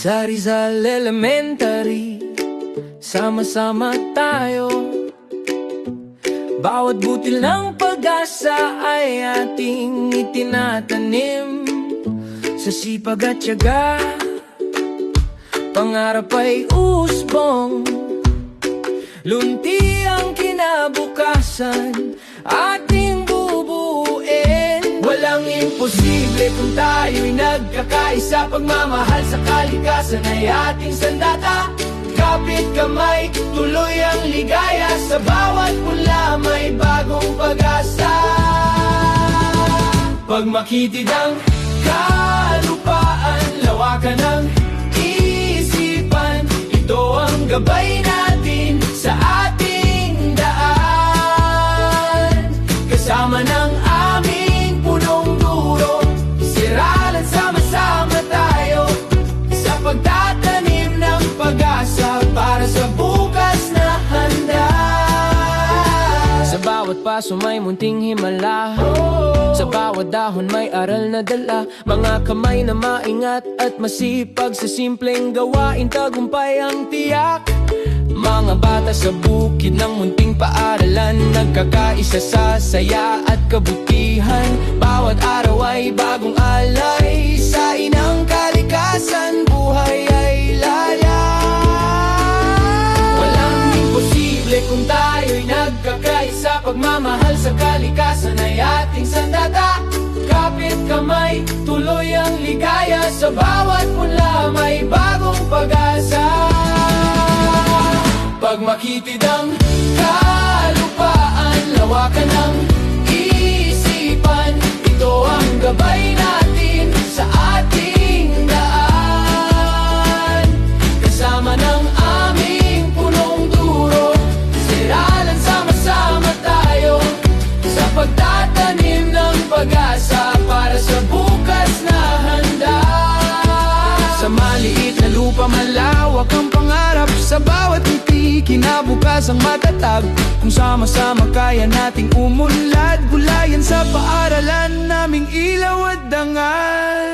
Sa Rizal Elementary, sama-sama tayo. Bawat butil ng pag-asa ay ating itinatanim. Sa sipag at tiyaga, pangarap ay usbong. Lunti ang kinabukasan, ating bubuin. Walang imposible kung tayo'y nagkakaisa. Pagmamahal sa kalikasan ay ating sandata. Kapit kamay, tuloy ang ligaya. Sa bawat pula may bagong pag-asa. Pag makitid ang kalupaan, lawakan ng isipan. Ito ang gabay natin sa ating daan. Kasama ng aming punong duro, siralan sama-sama tayo sa pagtatanim ng pag-asa para sa bukas na handa. Sa bawat paso may munting himala, sa bawat dahon may aral na dala. Mga kamay na maingat at masipag, sa simpleng gawain tagumpay ang tiyak. Mga bata sa bukid ng munting paaralan, nagkakaisa sa saya at kabutihan. Bawat araw ay bagong alay sa inang kalikasan, buhay ay laya. Walang imposible kung tayo'y nagkakaisa. Pagmamahal sa kalikasan ay ating sandata. Kapit kamay, tuloy ang ligaya. Sa bawat punla may bagong pag-asa. Pag makitid ang kalupaan, lawakan ng isipan. Ito ang gabay natin sa ating daan. Kasama ng aming punong duro, siralan sama-sama tayo sa pagtatanim ng pag-asa para sa bukas na handa. Sa maliit na lupa malawak ang pangarap, sa bawat ngiti kinabukasang matatag. Kung sama-sama kaya nating umunlad, gulayan sa paaralan naming ilaw at dangal.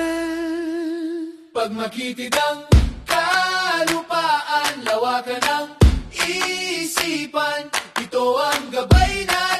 Pag makitid ang kalupaan, lawakan ng isipan. Ito ang gabay na